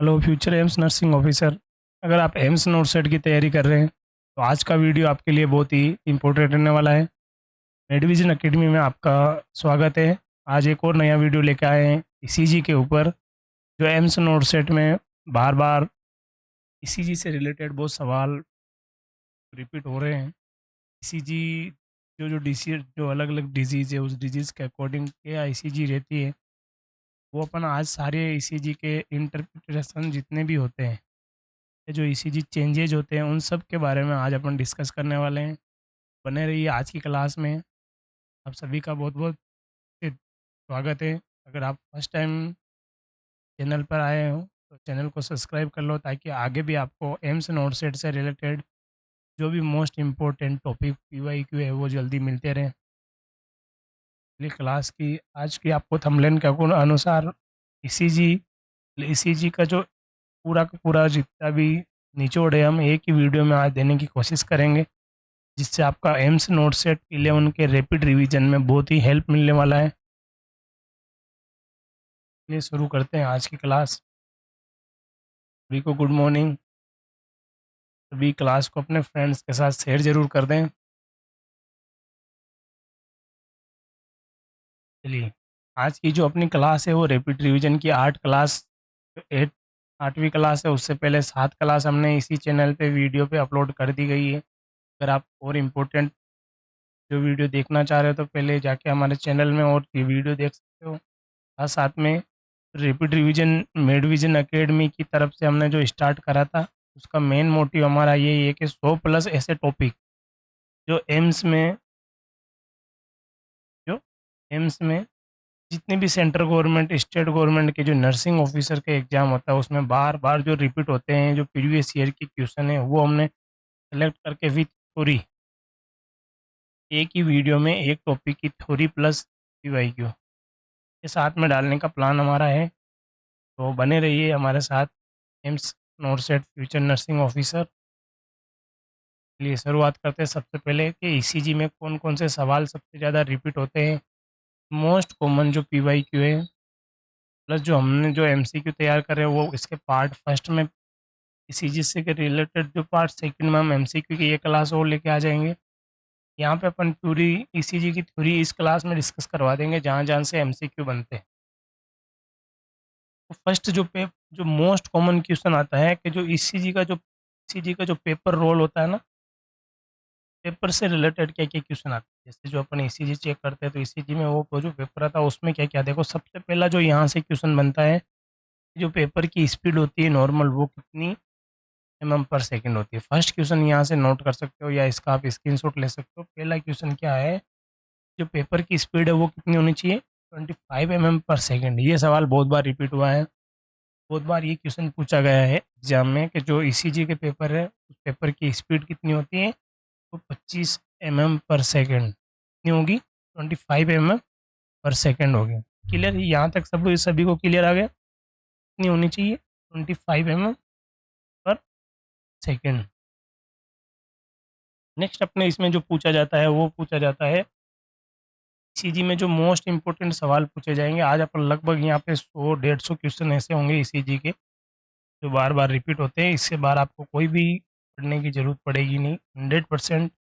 Hello future AIIMS nursing officer. अगर आप AIIMS not set की तैयारी कर रहे हैं तो आज का वीडियो आपके लिए बहुत ही इम्पोर्टेंट रहने वाला है। मेडविजन एकेडमी में आपका स्वागत है। आज एक और नया वीडियो लेकर आए हैं ईसीजी के ऊपर। जो एम्स नोट सेट में बार बार ईसीजी से रिलेटेड बहुत सवाल रिपीट हो रहे हैं। ईसीजी जो जो डिसीज जो अलग अलग डिजीज़ है उस डिजीज़ के अकॉर्डिंग क्या ईसीजी रहती है, वो अपन आज सारे ईसीजी के इंटरप्रिटेशन जितने भी होते हैं, जो ईसीजी चेंजेज होते हैं, उन सब के बारे में आज अपन डिस्कस करने वाले हैं। बने रहिए आज की क्लास में। आप सभी का बहुत बहुत स्वागत है। अगर आप फर्स्ट टाइम चैनल पर आए हो तो चैनल को सब्सक्राइब कर लो, ताकि आगे भी आपको एम्स नोट सेट से रिलेटेड जो भी मोस्ट इम्पोर्टेंट टॉपिक पीवाईक्यू है वो जल्दी मिलते रहें। अगली क्लास की आज की आपको थंबनेल के अनुसार ईसीजी ईसीजी का जो पूरा का पूरा जितना भी निचोड़ है, हम एक ही वीडियो में आज देने की कोशिश करेंगे, जिससे आपका एम्स नोट सेट 11 के रैपिड रिवीजन में बहुत ही हेल्प मिलने वाला है। चलिए शुरू करते हैं आज की क्लास। सभी को गुड मॉर्निंग। सभी क्लास को अपने फ्रेंड्स के साथ शेयर ज़रूर कर दें। चलिए, आज की जो अपनी क्लास है वो रैपिड रिवीजन की 8 क्लास, 8 8वीं क्लास है। उससे पहले 7 क्लास हमने इसी चैनल पे वीडियो पे अपलोड कर दी गई है। अगर आप और इम्पोर्टेंट जो वीडियो देखना चाह रहे हो तो पहले जाके हमारे चैनल में और ये वीडियो देख सकते हो। साथ साथ में रैपिड रिवीजन मेडविजन एकेडमी की तरफ से हमने जो स्टार्ट करा था, उसका मेन मोटिव हमारा यही है कि 100 प्लस ऐसे टॉपिक जो एम्स में जो एम्स में जितने भी सेंट्रल गवर्नमेंट स्टेट गवर्नमेंट के जो नर्सिंग ऑफिसर का एग्ज़ाम होता है, उसमें बार बार जो रिपीट होते हैं, जो प्रीवियस ईयर की क्वेश्चन है, वो हमने सेलेक्ट करके विथ थ्योरी एक ही वीडियो में एक टॉपिक की थ्योरी प्लस पीवाईक्यू के साथ में डालने का प्लान हमारा है। तो बने रहिए हमारे साथ। AIIMS NORCET future nursing officer लिए शुरुआत करते हैं सबसे पहले कि ईसीजी में कौन कौन से सवाल सबसे ज़्यादा रिपीट होते हैं। मोस्ट कॉमन जो पीवाईक्यू है, प्लस जो हमने जो एमसीक्यू तैयार करे वो इसके पार्ट फर्स्ट में ईसीजी से के रिलेटेड, जो पार्ट सेकंड में हम एमसीक्यू की ये क्लास और लेके आ जाएंगे। यहाँ पे अपन पूरी ईसीजी की थ्योरी इस क्लास में डिस्कस करवा देंगे, जहाँ जहाँ से एमसीक्यू बनते हैं। तो फर्स्ट जो मोस्ट कॉमन क्वेश्चन आता है कि जो ईसीजी का जो पेपर रोल होता है ना, पेपर से रिलेटेड क्या क्या क्वेश्चन आते हैं। जैसे जो अपन ईसीजी चेक करते हैं तो ईसीजी में वो जो पेपर आता है उसमें क्या क्या, देखो सबसे पहला जो यहाँ से क्वेश्चन बनता है, जो पेपर की स्पीड होती है नॉर्मल, वो कितनी पर सेकंड होती है। फर्स्ट क्वेश्चन यहाँ से नोट कर सकते हो या इसका आप स्क्रीनशॉट ले सकते हो। पहला क्वेश्चन क्या है, जो पेपर की स्पीड है वो कितनी होनी चाहिए, 25 पर सेकंड। ये सवाल बहुत बार रिपीट हुआ है। बहुत बार ये क्वेश्चन पूछा गया है एग्जाम में कि जो ईसीजी के पेपर है, उस पेपर की स्पीड कितनी होती है, तो 25 पर सेकंड कितनी होगी, 25 पर सेकंड होगी। क्लियर, यहाँ तक सब सभी को क्लियर आ गया। कितनी होनी चाहिए, 25 पर सेकंड। नेक्स्ट अपने इसमें जो पूछा जाता है वो पूछा जाता है ईसीजी में जो मोस्ट इंपॉर्टेंट सवाल पूछे जाएंगे। आज अपन लगभग यहाँ पे 100-150 क्वेश्चन ऐसे होंगे ईसीजी के जो बार बार रिपीट होते हैं। इससे बार आपको कोई भी पढ़ने की ज़रूरत पड़ेगी नहीं। 100%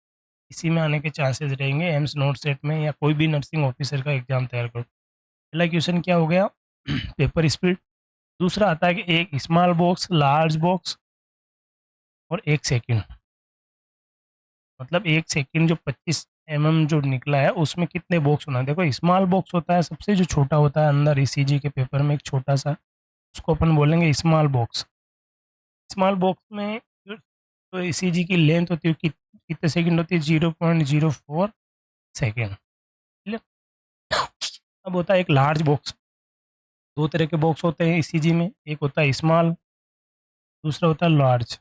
इसी में आने के चांसेस रहेंगे एम्स नोट सेट में, या कोई भी नर्सिंग ऑफिसर का एग्जाम तैयार करो। पहला क्वेश्चन क्या हो गया, पेपर स्पीड। दूसरा आता है कि एक स्मॉल बॉक्स, लार्ज बॉक्स और 1 सेकेंड, मतलब 1 सेकेंड जो 25 जो निकला है उसमें कितने बॉक्स होना है। देखो स्मॉल बॉक्स होता है सबसे जो छोटा होता है अंदर ईसीजी के पेपर में, एक छोटा सा, उसको अपन बोलेंगे स्मॉल बॉक्स। स्मॉल बॉक्स में तो ईसीजी की लेंथ होती है कितने सेकंड होती है, 0.04 सेकेंड। ठीक है। अब होता है एक लार्ज बॉक्स। दो तरह के बॉक्स होते हैं ईसीजी में, एक होता है स्मॉल, दूसरा होता है लार्ज।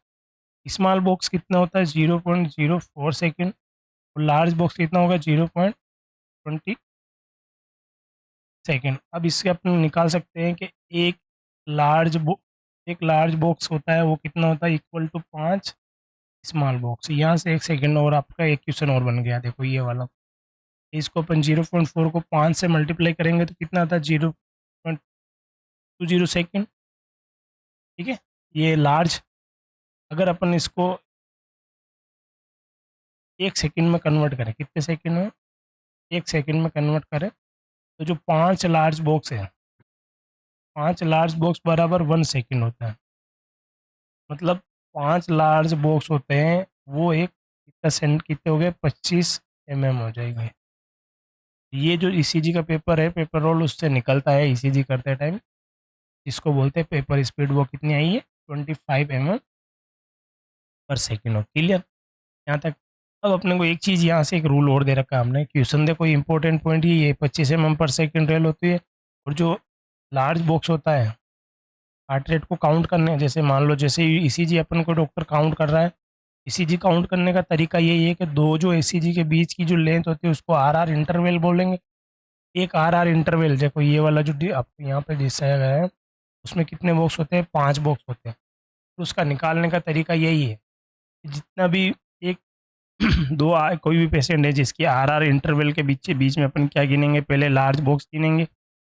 स्मॉल बॉक्स कितना होता है, 0.04 सेकेंड, और लार्ज बॉक्स कितना होगा, 0.20 सेकेंड। अब इससे अपन निकाल सकते हैं कि लार्ज बो एक लार्ज बॉक्स होता है वो कितना होता है, इक्वल टू 5 स्मॉल बॉक्स। यहाँ से 1 सेकेंड और आपका एक क्वेश्चन और बन गया, देखो ये वाला। इसको अपन 0.4 को 5 से मल्टीप्लाई करेंगे तो कितना आता है, 0.20 सेकेंड। ठीक है। ये लार्ज, अगर अपन इसको 1 सेकंड में कन्वर्ट करें, कितने सेकंड में? 1 सेकंड में कन्वर्ट करें, तो जो 5 लार्ज बॉक्स है, 5 लार्ज बॉक्स बराबर 1 सेकंड होता है। मतलब 5 लार्ज बॉक्स होते हैं, वो एक कितना सेंट कितने हो गए? 25 हो जाएंगे। ये जो ईसीजी का पेपर है, पेपर रोल उससे निकलता है ईसीजी करते टाइम, इसको बोलते हैं पेपर स्पीड। वो कितनी आई है? 25 पर सेकेंड हो। क्लियर यहाँ तक? अब अपने को एक चीज़ यहाँ से एक रूल और दे रखा है हमने, क्वेश्चन दे कोई इंपॉर्टेंट पॉइंट ही ये 25 पर सेकेंड रेल होती है। और जो लार्ज बॉक्स होता है, हार्ट रेट को काउंट करने, जैसे मान लो जैसे ईसीजी अपन को डॉक्टर काउंट कर रहा है, ईसीजी काउंट करने का तरीका यही है कि दो जो ईसीजी के बीच की जो लेंथ होती है उसको आर आर इंटरवल बोलेंगे। एक आर आर इंटरवल, देखो ये वाला जो आपको यहाँ पे दिखाया गया है, उसमें कितने बॉक्स होते हैं? 5 बॉक्स होते हैं। तो उसका निकालने का तरीका यही है कि जितना भी एक कोई भी पेशेंट है जिसकी आर आर इंटरवल के बीच बीच में अपन क्या गिनेंगे? पहले लार्ज बॉक्स गिनेंगे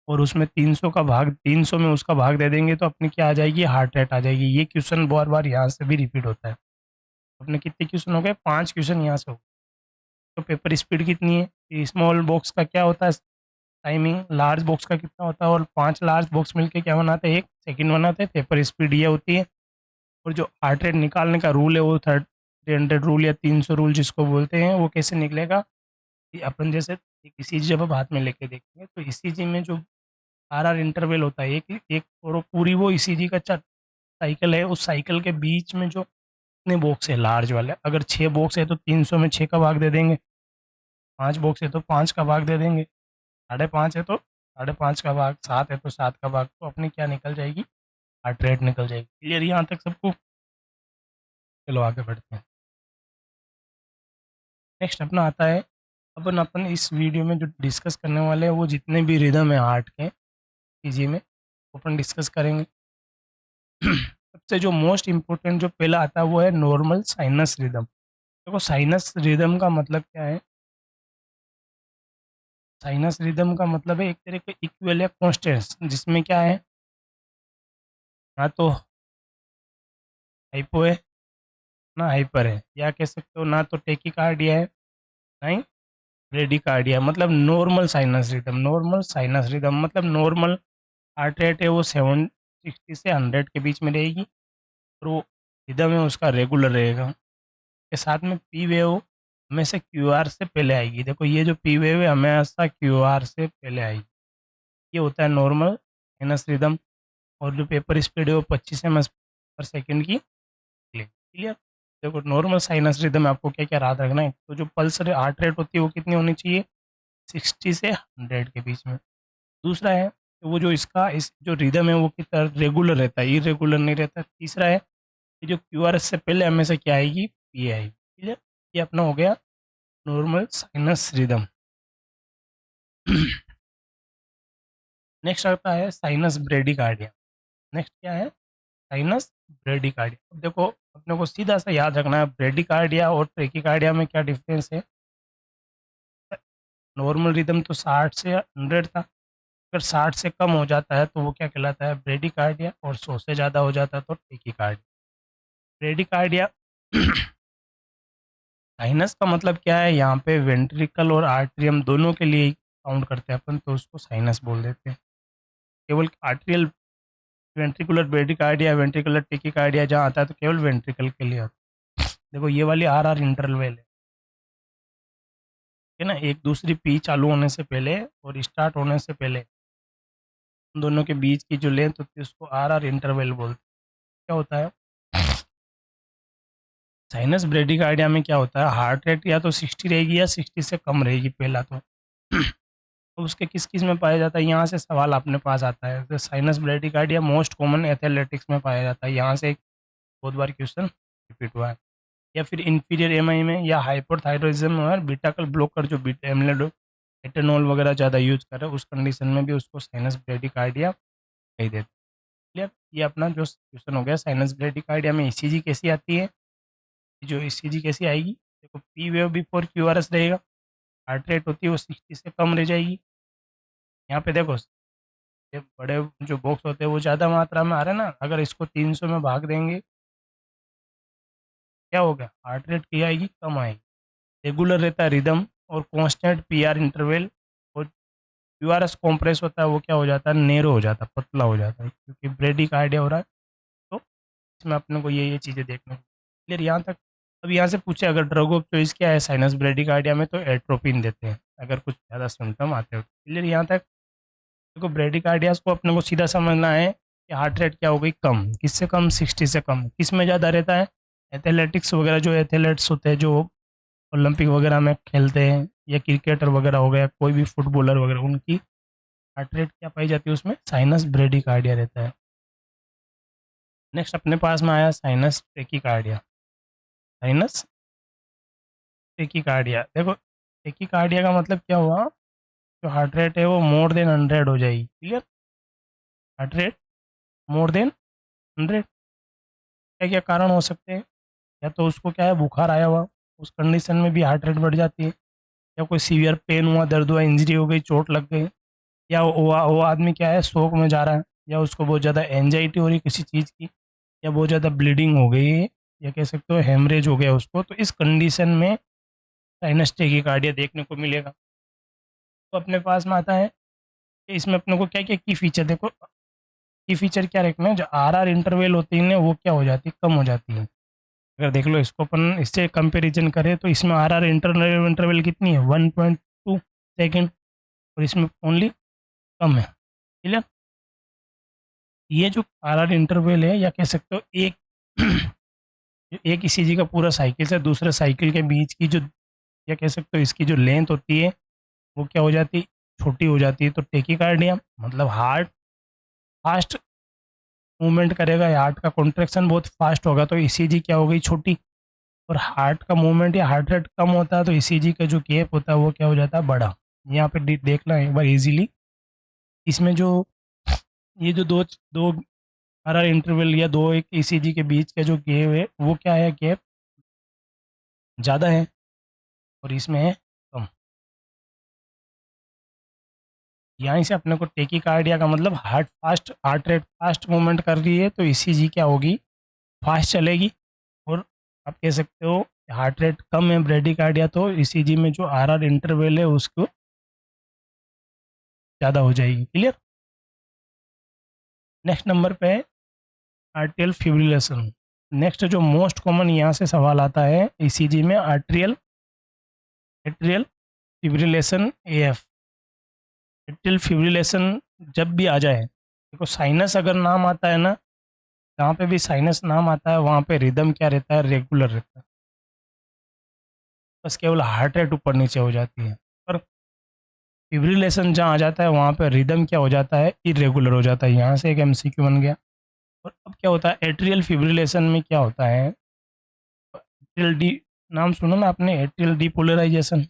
और उसमें 300 का भाग, 300 में उसका भाग दे देंगे तो अपनी क्या आ जाएगी? हार्ट रेट आ जाएगी। ये क्वेश्चन बार बार यहाँ से भी रिपीट होता है। अपने कितने क्वेश्चन हो गए? 5 क्वेश्चन यहाँ से हो गए। तो पेपर स्पीड कितनी है? स्मॉल बॉक्स का क्या होता है टाइमिंग, लार्ज बॉक्स का कितना होता है, और 5 लार्ज बॉक्स मिलके क्या बनाते हैं? 1 सेकंड बनाते हैं। पेपर स्पीड ये होती है। और जो हार्ट रेट निकालने का रूल है वो 300 रूल या 300 रूल जिसको बोलते हैं, वो कैसे निकलेगा कि अपन जैसे एक ईसीजी जब आप हाथ में लेके देखेंगे तो ईसीजी में जो आर आर इंटरवल होता है, एक एक और वो पूरी वो ईसीजी का साइकिल है, उस साइकिल के बीच में जो कितने बॉक्स है लार्ज वाले, अगर 6 बॉक्स है तो 300 में 6 का भाग दे देंगे, 5 बॉक्स है तो 5 का भाग दे देंगे, 5.5 है तो 5.5 का भाग, 7 है तो 7 का भाग, तो अपनी क्या निकल जाएगी? हार्ट रेट निकल जाएगी। क्लियर यहाँ तक सबको? चलो आगे बढ़ते हैं। नेक्स्ट अपना आता है, अपन अपन इस वीडियो में जो डिस्कस करने वाले हैं वो जितने भी रिदम है हार्ट के ईजी में अपन डिस्कस करेंगे। सबसे जो मोस्ट इम्पोर्टेंट जो पहला आता है वो है नॉर्मल साइनस रिदम। देखो साइनस रिदम का मतलब क्या है? साइनस रिदम का मतलब है एक तरह के इक्वल या कॉन्स्टेंस, जिसमें क्या है? ना तो हाइपो है ना हाइपर है, या कह सकते हो ना तो टेकिकार्डिया है ना ही ब्रेडिकार्डिया। मतलब normal sinus rhythm, normal sinus rhythm मतलब नॉर्मल हार्ट रेट है वो 760 से 100 के बीच में रहेगी, और वो रिदम है उसका रेगुलर रहेगा। के साथ में पी वेव हमेशा क्यू आर से पहले आएगी। देखो ये जो पी वेव है हमेशा क्यू आर से पहले आएगी। ये होता है नॉर्मल साइनस रिदम। और जो पेपर स्पीड है वो 25 पर सेकेंड की क्लियर। देखो नॉर्मल साइनस रिदम में आपको क्या क्या याद रखना है? तो जो पल्स हार्ट रेट होती है वो कितनी होनी चाहिए? 60 से 100 के बीच में। दूसरा है कि वो जो इसका इस जो रिदम है वो कितना रेगुलर रहता है, इरेगुलर नहीं रहता। तीसरा है कि जो क्यू आर एस से पहले हमेशा क्या आएगी? पी आएगी। क्लियर? ये अपना हो गया नॉर्मल साइनस रिदम। नेक्स्ट आता है साइनस ब्रेडिकार्डिया। नेक्स्ट क्या है? Sinus bradycardia. अब देखो अपने को सीधा सा याद रखना है ब्रेडिकार्डिया और ट्रेकिकार्डिया में क्या डिफरेंस है। नॉर्मल रिदम तो 60 से 100 था, अगर 60 से कम हो जाता है तो वो क्या कहलाता है? ब्रेडिकार्डिया, और 100 से ज़्यादा हो जाता है तो ट्रेकिकार्डिया। ब्रेडिकार्डिया साइनस का मतलब क्या है? यहाँ पे वेंट्रिकल और आर्ट्रियम दोनों के लिए काउंट करते हैं अपन, तो उसको साइनस बोल देते हैं। केवल atrial ventricular bradycardia, ventricular tachycardia जहाँ आता है तो केवल वेंट्रिकल के लिए आता है। देखो ये वाली आर आर इंटरवल है ना, एक दूसरी पी चालू होने से पहले और स्टार्ट होने से पहले उन दोनों के बीच की जो लेंथ होती है उसको आर आर इंटरवल बोलते हैं। क्या होता है साइनस ब्रेडिकार्डिया में? क्या होता है हार्ट रेट या तो 60 रहेगी या 60 से कम रहेगी पहला तो। तो उसके किस किस में पाया जाता है? यहाँ से सवाल अपने पास आता है। तो sinus bradycardia most common athletics में पाया जाता है, यहाँ से एक बहुत बार क्वेश्चन रिपीट हुआ है। या फिर इंफीरियर एमआई में, या हाइपोथायरॉइडिज्म में, और बीटा ब्लॉकर जो बीटा एमलेड एटेनॉल वगैरह ज़्यादा यूज कर रहे हैं उस कंडीशन में भी उसको साइनस ब्रेडिकार्डिया कही देते हैं। क्लियर? ये अपना जो क्वेश्चन हो गया साइनस ब्रेडिकार्डिया में ईसीजी कैसी आती है? जो ईसीजी कैसी आएगी? देखो पी वेव बिफोर क्यूआरएस रहेगा, हार्ट रेट होती है वो 60 से कम रह जाएगी। यहाँ पे देखो ये बड़े जो बॉक्स होते हैं वो ज़्यादा मात्रा में आ रहे हैं ना, अगर इसको 300 में भाग देंगे क्या होगा, हार्ट रेट क्या आएगी, कम आएगी। रेगुलर रहता है रिदम और कांस्टेंट पीआर इंटरवल, और क्यूआरएस कॉम्प्रेस होता है वो क्या हो जाता है, नैरो हो जाता है, पतला हो जाता है, क्योंकि ब्रेडिकार्डिया हो रहा है। तो इसमें अपने को ये चीज़ें देखने को क्लियर यहाँ तक। अब यहाँ से पूछे अगर ड्रग ऑफ चॉइस क्या है साइनस ब्रेडिकार्डिया में, तो एट्रोपिन देते हैं अगर कुछ ज़्यादा सिम्टम आते हो। क्लियर यहाँ तक। देखो ब्रेडिकार्डियास को अपने को सीधा समझना है कि हार्ट रेट क्या हो गई, कम। किससे कम, 60 से कम। किस में ज़्यादा रहता है, एथलेटिक्स वगैरह, जो एथलेट्स होते हैं जो ओलंपिक वगैरह में खेलते हैं, या क्रिकेटर वगैरह हो गया, कोई भी फुटबॉलर वगैरह, उनकी हार्ट रेट क्या पाई जाती है, उसमें साइनस ब्रेडिकार्डिया रहता है। नेक्स्ट अपने पास में आया साइनस टेकिकार्डिया। साइनस टेकिकार्डिया, देखो टेकिकार्डिया का मतलब क्या हुआ, जो हार्ट रेट है वो मोर देन 100 हो जाएगी। Clear, heart rate more than 100। क्या क्या कारण हो सकते हैं, या तो उसको क्या है, बुखार आया हुआ, उस कंडीशन में भी हार्ट रेट बढ़ जाती है, या कोई सीवियर पेन हुआ, दर्द हुआ, इंजरी हो गई, चोट लग गई, या वो आदमी क्या है शोक में जा रहा है, या उसको बहुत ज़्यादा एंजाइटी हो रही है किसी चीज़ की, या बहुत ज़्यादा ब्लीडिंग हो गई है, या कह सकते हो हेमरेज हो गया उसको, तो इस कंडीशन में साइनस टेकिकार्डिया देखने को मिलेगा। तो अपने पास में आता है कि इसमें अपने को क्या क्या की फीचर, देखो की फीचर क्या रखना है, जो आर इंटरवल होती है वो क्या हो जाती है, कम हो जाती है। अगर देख लो इसको अपन इससे कंपैरिजन करें तो इसमें आर इंटरवल इंटरवल कितनी है, 1.2 सेकेंड, और इसमें ओनली कम है। क्लियर। ये जो आर इंटरवल है, या कह सकते हो एक एक ईसीजी का पूरा साइकिल से दूसरे साइकिल के बीच की जो, या कह सकते हो इसकी जो लेंथ होती है वो क्या हो जाती है, छोटी हो जाती है। तो टेकिकार्डिया मतलब हार्ट फास्ट मूवमेंट करेगा, या हार्ट का कॉन्ट्रैक्शन बहुत फास्ट होगा, तो ईसीजी क्या हो गई, छोटी। और हार्ट का मूवमेंट या हार्ट रेट कम होता है तो ईसीजी का जो गैप होता है वो क्या हो जाता है, बड़ा। यहाँ पे देखना है एक बार इजीली, इसमें जो ये जो दो दो आर इंटरवल या दो एक ईसीजी के बीच का जो गैप है वो क्या है, गैप ज़्यादा है, और इसमें है कम। यहाँ से अपने को टेकिकार्डिया का मतलब हार्ट रेट फास्ट मूवमेंट कर रही है, तो ईसीजी क्या होगी, फास्ट चलेगी। और आप कह सकते हो हार्ट रेट कम है ब्रेडिकार्डिया, तो ईसीजी में जो आर इंटरवल है उसको ज़्यादा हो जाएगी। क्लियर। नेक्स्ट नंबर पे है आर्टियल फिब्रिलेशन। नेक्स्ट जो मोस्ट कॉमन यहाँ से सवाल आता है ईसीजी में, atrial atrial fibrillation AF. Atrial fibrillation जब भी आ जाए, देखो साइनस अगर नाम आता है ना, जहाँ पे भी साइनस नाम आता है वहाँ पे रिदम क्या रहता है, रेगुलर रहता है, बस केवल हार्ट रेट ऊपर नीचे हो जाती है। पर फिब्रिलेशन जहाँ आ जाता है वहाँ पे रिदम क्या हो जाता है, इरेगुलर हो जाता है। यहाँ से एक एमसीक्यू बन गया। और अब क्या होता है एट्रियल फिब्रिलेशन में, क्या होता है, एट्रियल डी, नाम सुना ना आपने, एट्रियल डीपोलराइजेशन।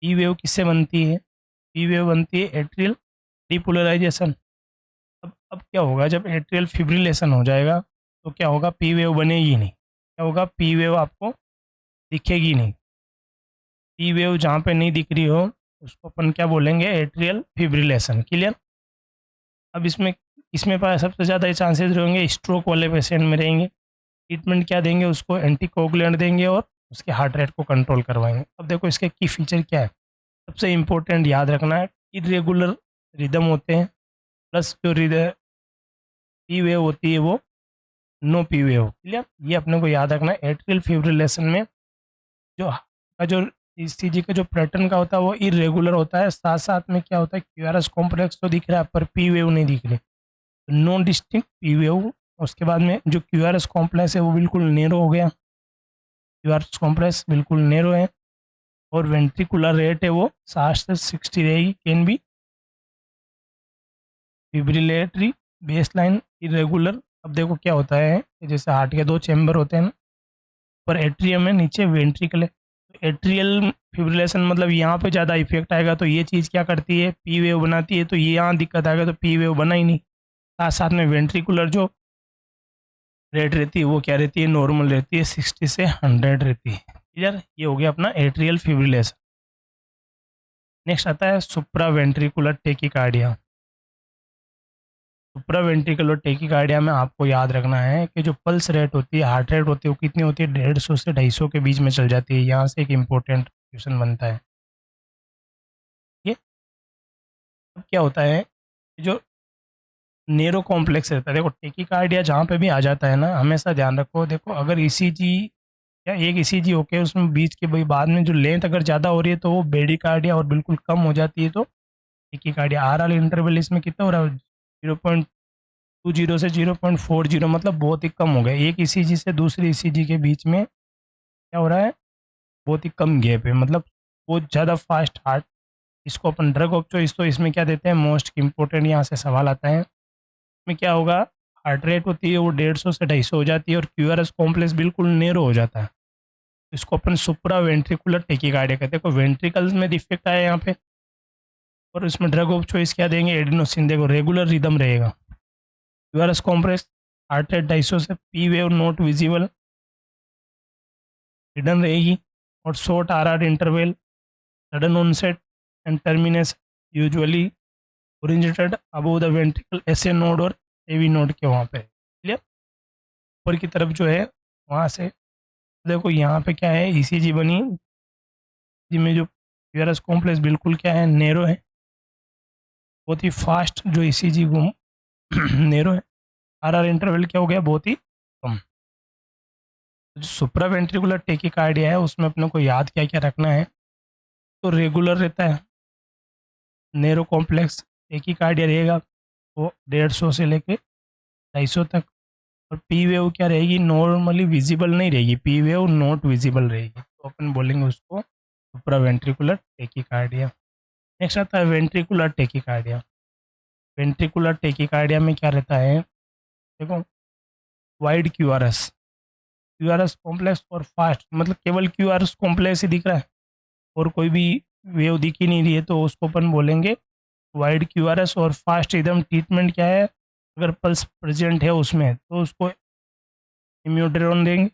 पी वेव किससे बनती है, पी वेव बनती है एट्रियल डीपोलराइजेशन। अब क्या होगा, जब एट्रियल फिब्रिलेशन हो जाएगा तो क्या होगा, पी वेव बनेगी नहीं। क्या होगा, पी वेव आपको दिखेगी नहीं। पी वेव जहाँ पे नहीं दिख रही हो उसको अपन क्या बोलेंगे, एट्रियल फिब्रिलेशन। क्लियर। अब इसमें इसमें पास सबसे ज़्यादा चांसेस रहेंगे स्ट्रोक वाले पेशेंट में रहेंगे। ट्रीटमेंट क्या देंगे उसको, एंटीकोगुलेंट देंगे और उसके हार्ट रेट को कंट्रोल करवाएंगे। अब देखो इसके की फीचर क्या है, सबसे इम्पोर्टेंट याद रखना है, इरेगुलर रिदम होते हैं, प्लस जो पी वेव होती है वो नो पी वेव। क्लियर। ये अपने को याद रखना है। एट्रियल फिब्रिलेशन में जो का जो ईसीजी का जो पैटर्न का होता है वो इरेगुलर होता है, साथ साथ में क्या होता है, क्यूआरएस कॉम्प्लेक्स तो दिख रहा है पर पी वेव नहीं दिख रही, नो डिस्टिंक्ट पी वेव। उसके बाद में जो क्यूआरएस कॉम्प्लेक्स है वो बिल्कुल नेरो हो गया, क्यूआरएस कॉम्प्लेक्स बिल्कुल नेरो है। और वेंट्रिकुलर रेट है वो 60 से 60 रहेगी, कैन बी फिब्रिलेटरी बेसलाइन इरेगुलर। अब देखो क्या होता है, जैसे हार्ट के दो चैम्बर होते हैं ना, पर एट्रियम है, नीचे वेंट्रिकल है। एट्रियल फिब्रिलेशन मतलब यहाँ पे ज़्यादा इफेक्ट आएगा, तो ये चीज़ क्या करती है, पी वेव बनाती है, तो ये यहाँ दिक्कत आएगा, तो पी वेव बना ही नहीं। साथ साथ में वेंट्रिकुलर जो रेट रहती है वो क्या रहती है, नॉर्मल रहती है, 60 से 100 रहती है। क्लियर। ये हो गया अपना एट्रियल फिब्रिलेशन। नेक्स्ट आता है सुप्रा वेंट्रिकुलर टेकिकार्डिया। सुप्रावेंट्रिकुलर टेकीकार्डिया में आपको याद रखना है कि जो पल्स रेट होती है, हार्ट रेट होती है, वो कितनी होती है, 150 से 250 के बीच में चल जाती है। यहाँ से एक इम्पोर्टेंट क्वेश्चन बनता है। ये अब क्या होता है, जो नेरो कॉम्प्लेक्स रहता है, देखो टेकीकार्डिया जहाँ पे भी आ जाता है ना, हमेशा ध्यान रखो, देखो अगर ईसीजी या एक ईसीजी होके उसमें बीच के भाई बाद में जो लेंथ अगर ज़्यादा हो रही है तो वो बेडिकार्डिया, और बिल्कुल कम हो जाती है तो टेकीकार्डिया। आर आर इंटरवल इसमें कितना हो रहा है, 0.20 से 0.40, मतलब बहुत ही कम हो गया। एक ईसीजी से दूसरी ईसीजी के बीच में क्या हो रहा है, बहुत ही कम गैप है, मतलब बहुत ज़्यादा फास्ट हार्ट। इसको अपन ड्रग ऑफ चॉइस तो इसमें क्या देते हैं, मोस्ट इम्पोर्टेंट यहाँ से सवाल आता है, इसमें क्या होगा, हार्ट रेट होती है वो 150 से 250 हो जाती है और क्यूआरएस कॉम्प्लेक्स बिल्कुल नेरो हो जाता है। इसको अपन सुप्रा वेंट्रिकुलर टेकीकार्डिया कहते हैं। को वेंट्रिकल्स में डिफेक्ट आया यहाँ पे, और इसमें ड्रग ऑफ चॉइस क्या देंगे, एडिनोसिन। देखो रेगुलर रिदम रहेगा, क्यूआरएस कॉम्प्लेक्स, हार्ट रेट 250 से, P wave not visible, hidden रहेगी, और short R R interval, sudden onset and termination, usually originated above the ventricle, SA node और एवी नोड के वहाँ पे। क्लियर। ऊपर की तरफ जो है वहाँ से देखो, यहाँ पे क्या है, ईसीजी बनी जिसमें जो क्यूआरएस कॉम्प्लेक्स बिल्कुल क्या है, नेरो है, बहुत ही फास्ट जो ईसीजी घूम नेरो है। आर आर इंटरवल क्या हो गया, बहुत ही कम। जो सुप्रावेंट्रिकुलर टेकीकार्डिया है उसमें अपने को याद क्या क्या रखना है, तो रेगुलर रहता है, नेरो कॉम्प्लेक्स टेकीकार्डिया रहेगा, वो 150 से लेके 250 तक। और पी वेव क्या रहेगी, नॉर्मली विजिबल नहीं रहेगी, पी वेव नॉट विजिबल रहेगी, तो अपन बोलेंगे उसको सुप्रावेंट्रिकुलर टेकीकार्डिया। नेक्स्ट आता है वेंट्रिकुलर टेकीकार्डिया। वेंट्रिकुलर टेकीकार्डिया में क्या रहता है, देखो वाइड क्यूआरएस, क्यूआरएस कॉम्प्लेक्स और फास्ट, मतलब केवल क्यूआरएस कॉम्प्लेक्स ही दिख रहा है और कोई भी वेव दिख ही नहीं रही है, तो उसको अपन बोलेंगे वाइड क्यूआरएस और फास्ट एकदम। ट्रीटमेंट क्या है, अगर पल्स प्रेजेंट है उसमें तो उसको इम्यूड्रेन देंगे,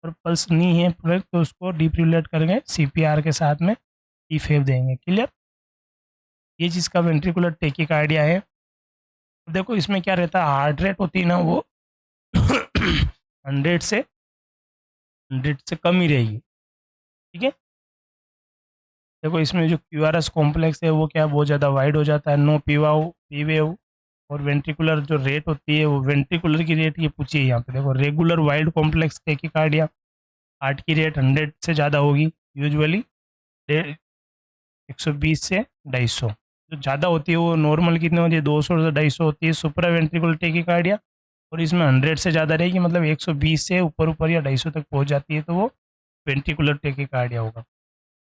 और पल्स नहीं है तो उसको डिफिब्रिलेट करेंगे सीपीआर के साथ में, ईफेब देंगे। क्लियर। ये चीज़ का वेंट्रिकुलर टेकीकार्डिया है। देखो इसमें क्या रहता है, हार्ट रेट होती है ना वो 100 से कम ही रहेगी। ठीक है। देखो इसमें जो क्यूआरएस कॉम्प्लेक्स है वो क्या बहुत ज़्यादा वाइड हो जाता है, नो पीवाओ पी वेव। और वेंट्रिकुलर जो रेट होती है वो वेंट्रिकुलर की रेट ये पूछिए यहाँ पे, देखो regular wide complex tachycardia, heart की रेट 100 से ज़्यादा होगी, यूजुअली 120 से 250। जो ज़्यादा होती है वो नॉर्मल कितनी होती है, 200 से 250 होती है सुपरा वेंट्रिकुलर टेकीकार्डिया, और इसमें 100 से ज़्यादा रहेगी, मतलब 120 से ऊपर ऊपर या 250 तक पहुँच जाती है, तो वो वेंट्रिकुलर टेकीकार्डिया होगा।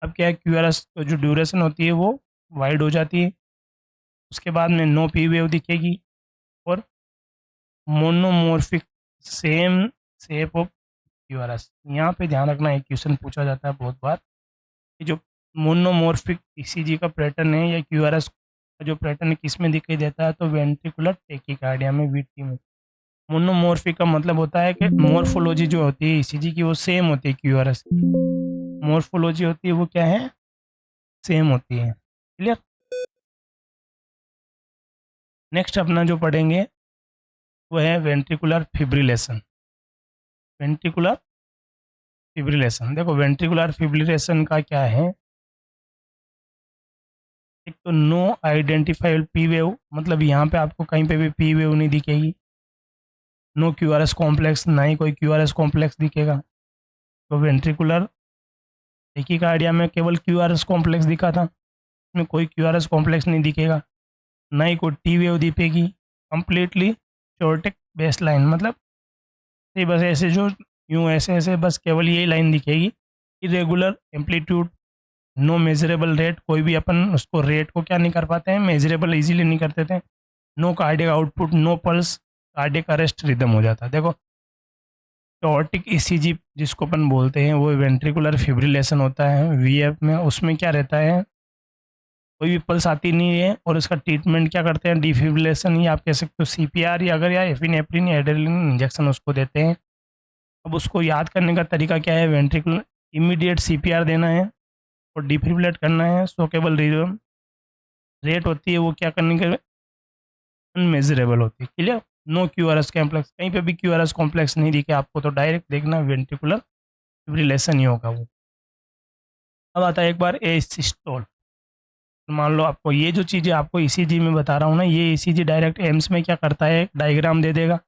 अब क्या है, क्यूआरएस जो ड्यूरेशन होती है वो वाइड हो जाती है, उसके बाद में नो पी वेव दिखेगी, और monomorphic same shape of QRS. यहाँ पे ध्यान रखना, एक क्वेश्चन पूछा जाता है बहुत बार कि जो मोनोमॉर्फिक ईसीजी का पैटर्न है या क्यूआरएस का जो पैटर्न है किस में दिखाई देता है, तो वेंट्रिकुलर टेकीकार्डिया में, वीटी में। मोनोमॉर्फिक का मतलब होता है कि मॉर्फोलॉजी जो होती है ईसीजी की वो सेम होती है क्यूआरएस की, मॉर्फोलॉजी होती है वो क्या है, सेम होती है। क्लियर। नेक्स्ट अपना जो पढ़ेंगे वो है वेंट्रिकुलर फिब्रिलेशन। वेंट्रिकुलर फिब्रिलेशन, देखो वेंट्रिकुलर फिब्रिलेशन का क्या है, एक तो नो आइडेंटिफाइबल पी वेव, मतलब यहाँ पे आपको कहीं पे भी पी वेव नहीं दिखेगी, नो क्यूआरएस कॉम्प्लेक्स, ना ही कोई क्यूआरएस कॉम्प्लेक्स दिखेगा। तो वेंट्रिकुलर टेकीकार्डिया में केवल क्यूआरएस कॉम्प्लेक्स दिखा था, इसमें कोई क्यूआरएस कॉम्प्लेक्स नहीं दिखेगा, ना ही कोई टी वेव दिखेगी, कंप्लीटली शॉर्टिक बेस लाइन, मतलब ये बस ऐसे जो यूँ ऐसे ऐसे बस केवल यही लाइन दिखेगी, irregular amplitude, no measurable rate, कोई भी अपन उसको रेट को क्या नहीं कर पाते हैं, मेजरेबल इजीली नहीं करते थे, no cardiac output, no pulse, cardiac arrest rhythm हो जाता है। देखो एओर्टिक ईसीजी जिसको अपन बोलते हैं वो वेंट्रिकुलर फिब्रिलेशन होता है वीएफ में, उसमें क्या रहता है, कोई भी पल्स आती नहीं है, और उसका ट्रीटमेंट क्या करते हैं, डिफिब्रिलेशन, या आप कह सकते हो सीपीआर, या अगर या एफिनेफ्रिन या एड्रेनलिन इंजेक्शन उसको देते हैं। अब उसको याद करने का तरीका क्या है, वेंट्रिकुलर इमीडिएट सीपीआर देना है और डिफिब्रिलेट करना है, सो केवल रिदम रेट होती है वो क्या करने के अनमेजरेबल होती है। क्लियर? नो क्यूआरएस कॉम्प्लेक्स, कहीं पे भी क्यूआरएस कॉम्प्लेक्स नहीं दिखे आपको तो डायरेक्ट देखना वेंट्रिकुलर फिब्रिलेशन ही होगा वो। अब आता है एक बार ए सिस्टोल। मान लो आपको ये जो चीज़ें आपको ईसीजी में बता रहा हूँ ना, ये ईसीजी डायरेक्ट एम्स में क्या करता है, डायग्राम दे देगा।